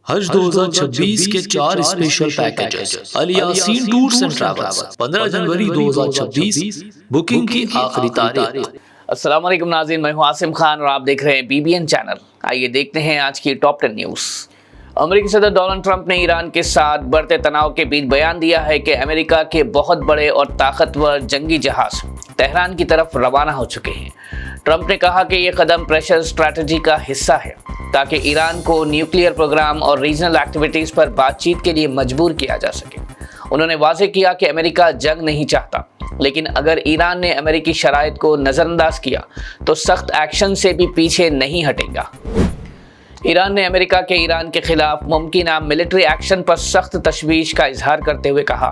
حج 2026 کے 4 special packages Alyaseen tours and travels 15 جنوری 2026 booking کی آخری تاریخ۔ السلام علیکم ناظرین، میں ہوں عاصم خان اور آپ دیکھ رہے ہیں BBN چینل۔ آئیے دیکھتے ہیں آج کی ٹاپ 10 نیوز۔ امریکی صدر ڈونلڈ ٹرمپ نے ایران کے ساتھ بڑھتے تناؤ کے بیچ بیان دیا ہے کہ امریکہ کے بہت بڑے اور طاقتور جنگی جہاز تہران کی طرف روانہ ہو چکے ہیں۔ ٹرمپ نے کہا کہ یہ قدم پریشر اسٹریٹجی کا حصہ ہے تاکہ ایران کو نیوکلیئر پروگرام اور ریجنل ایکٹیویٹیز پر بات چیت کے لیے مجبور کیا جا سکے۔ انہوں نے واضح کیا کہ امریکہ جنگ نہیں چاہتا، لیکن اگر ایران نے امریکی شرائط کو نظر انداز کیا تو سخت ایکشن سے بھی پیچھے نہیں ہٹے گا۔ ایران نے امریکہ کے ایران کے خلاف ممکنہ ملٹری ایکشن پر سخت تشویش کا اظہار کرتے ہوئے کہا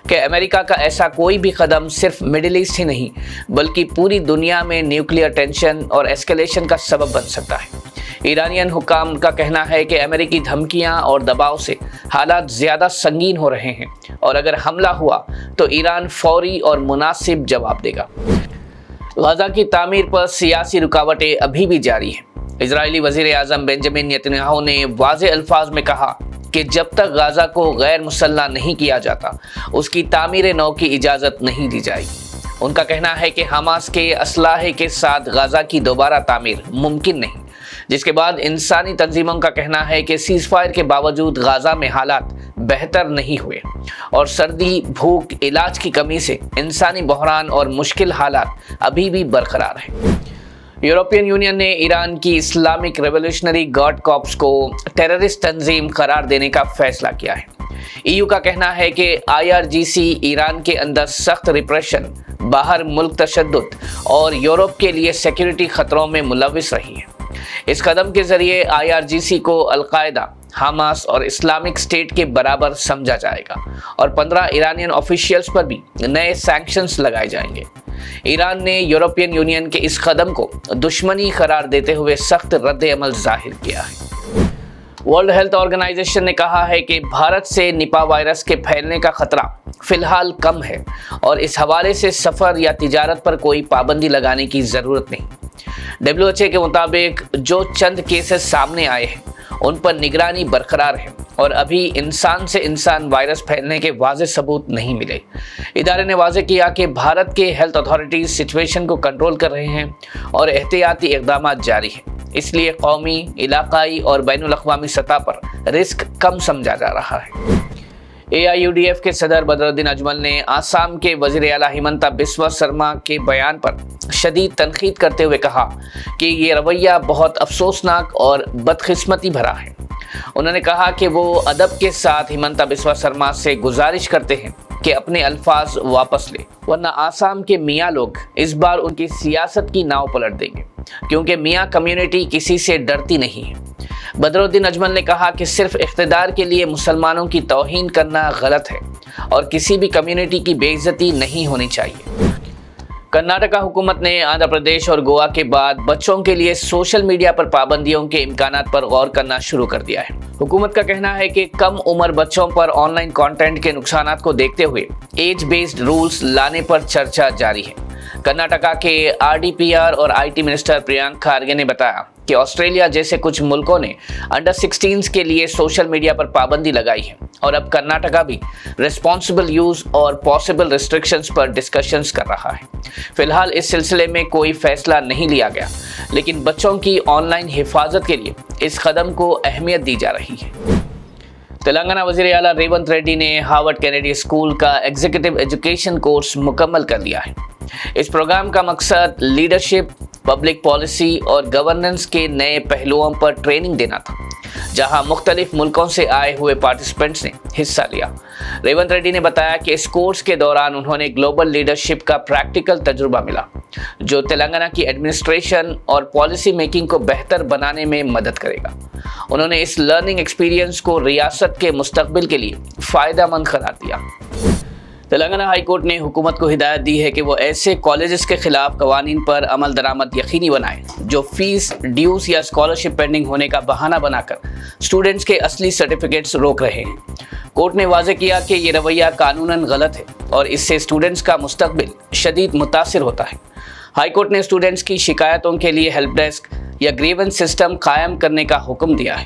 کہ امریکہ کا ایسا کوئی بھی قدم صرف مڈل ایسٹ ہی نہیں بلکہ پوری دنیا میں نیوکلیئر ٹینشن اور ایسکیلیشن کا سبب بن سکتا ہے۔ ایرانین حکام کا کہنا ہے کہ امریکی دھمکیاں اور دباؤ سے حالات زیادہ سنگین ہو رہے ہیں اور اگر حملہ ہوا تو ایران فوری اور مناسب جواب دے گا۔ غزہ کی تعمیر پر سیاسی رکاوٹیں ابھی بھی جاری ہیں۔ اسرائیلی وزیر اعظم بنجامن نیتنیاہو نے واضح الفاظ میں کہا کہ جب تک غزہ کو غیر مسلح نہیں کیا جاتا اس کی تعمیر نو کی اجازت نہیں دی جائے گی۔ ان کا کہنا ہے کہ حماس کے اسلحے کے ساتھ غزہ کی دوبارہ تعمیر ممکن نہیں، جس کے بعد انسانی تنظیموں کا کہنا ہے کہ سیز فائر کے باوجود غزہ میں حالات بہتر نہیں ہوئے اور سردی، بھوک، علاج کی کمی سے انسانی بحران اور مشکل حالات ابھی بھی برقرار ہیں۔ یورپین یونین نے ایران کی اسلامک ریولیوشنری گارڈ کارپس کو ٹیررسٹ تنظیم قرار دینے کا فیصلہ کیا ہے۔ EU کا کہنا ہے کہ IRGC ایران کے اندر سخت ریپریشن، باہر ملک تشدد اور یورپ کے لیے سیکیورٹی خطروں میں ملوث رہی ہے۔ اس قدم کے ذریعے IRGC کو القاعدہ، حماس اور اسلامک اسٹیٹ کے برابر سمجھا جائے گا اور 15 ایرانین آفیشیلز پر بھی نئے سینکشنز لگائے جائیں گے۔ ایران نے یورپین یونین کے اس قدم کو دشمنی قرار دیتے ہوئے سخت رد عمل ظاہر کیا ہے۔ ورلڈ ہیلتھ آرگنائزیشن نے کہا ہے کہ بھارت سے نپا وائرس کے پھیلنے کا خطرہ فی الحال کم ہے اور اس حوالے سے سفر یا تجارت پر کوئی پابندی لگانے کی ضرورت نہیں۔ WHO کے مطابق جو چند کیسز سامنے آئے ہیں ان پر نگرانی برقرار ہے اور ابھی انسان سے انسان وائرس پھیلنے کے واضح ثبوت نہیں ملے۔ ادارے نے واضح کیا کہ بھارت کے ہیلتھ اتھارٹیز سچویشن کو کنٹرول کر رہے ہیں اور احتیاطی اقدامات جاری ہیں، اس لیے قومی، علاقائی اور بین الاقوامی سطح پر رسک کم سمجھا جا رہا ہے۔ AIUDF کے صدر بدرالدین اجمل نے آسام کے وزیر اعلیٰ ہمنتا بسوا سرما کے بیان پر شدید تنقید کرتے ہوئے کہا کہ یہ رویہ بہت افسوسناک اور بدقسمتی بھرا ہے۔ انہوں نے کہا کہ وہ ادب کے ساتھ ہمنتا بسوا سرما سے گزارش کرتے ہیں کہ اپنے الفاظ واپس لے، ورنہ آسام کے میاں لوگ اس بار ان کی سیاست کی ناؤ پلٹ دیں گے، کیونکہ میاں کمیونٹی کسی سے ڈرتی نہیں ہے۔ بدرالدین اجمل نے کہا کہ صرف اقتدار کے لیے مسلمانوں کی توہین کرنا غلط ہے اور کسی بھی کمیونٹی کی بے عزتی نہیں ہونی چاہیے۔ کرناٹکا حکومت نے آندھرا پردیش اور گوا کے بعد بچوں کے لیے سوشل میڈیا پر پابندیوں کے امکانات پر غور کرنا شروع کر دیا ہے۔ حکومت کا کہنا ہے کہ کم عمر بچوں پر آن لائن کانٹینٹ کے نقصانات کو دیکھتے ہوئے ایج بیسڈ رولز لانے پر چرچا جاری ہے۔ کرناٹکا کے RDPR اور IT منسٹر پریانک کھارگے نے بتایا کہ آسٹریلیا جیسے کچھ ملکوں نے انڈر 16 کے لیے سوشل میڈیا پر پابندی لگائی ہے اور اب کرناٹکا بھی ریسپانسبل یوز اور پاسبل ریسٹرکشنز پر ڈسکشنز کر رہا ہے۔ فی الحال اس سلسلے میں کوئی فیصلہ نہیں لیا گیا، لیکن بچوں کی آن لائن حفاظت کے لیے اس قدم کو اہمیت دی جا رہی ہے۔ تلنگانہ وزیر اعلیٰ ریونت ریڈی نے ہارورڈ کینیڈی اسکول کا ایگزیکٹو ایجوکیشن کورس مکمل کر لیا ہے۔ اس پروگرام کا مقصد لیڈرشپ، پبلک پالیسی اور گورننس کے نئے پہلوؤں پر ٹریننگ دینا تھا، جہاں مختلف ملکوں سے آئے ہوئے پارٹیسپینٹس نے حصہ لیا۔ ریونت ریڈی نے بتایا کہ اس کورس کے دوران انہوں نے گلوبل لیڈرشپ کا پریکٹیکل تجربہ ملا، جو تلنگانہ کی ایڈمنسٹریشن اور پالیسی میکنگ کو بہتر بنانے میں مدد کرے گا۔ انہوں نے اس لرننگ ایکسپیرینس کو ریاست کے مستقبل کے لیے فائدہ مند قرار دیا۔ تلنگانہ ہائی کورٹ نے حکومت کو ہدایت دی ہے کہ وہ ایسے کالجز کے خلاف قوانین پر عمل درآمد یقینی بنائے جو فیس، ڈیوز یا اسکالرشپ پینڈنگ ہونے کا بہانہ بنا کر اسٹوڈنٹس کے اصلی سرٹیفکیٹس روک رہے ہیں۔ کورٹ نے واضح کیا کہ یہ رویہ قانوناً غلط ہے اور اس سے اسٹوڈنٹس کا مستقبل شدید متاثر ہوتا ہے۔ ہائی کورٹ نے اسٹوڈنٹس کی شکایتوں کے لیے ہیلپ ڈیسک یا گریونس سسٹم قائم کرنے کا حکم دیا ہے۔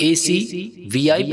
AC VIP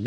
B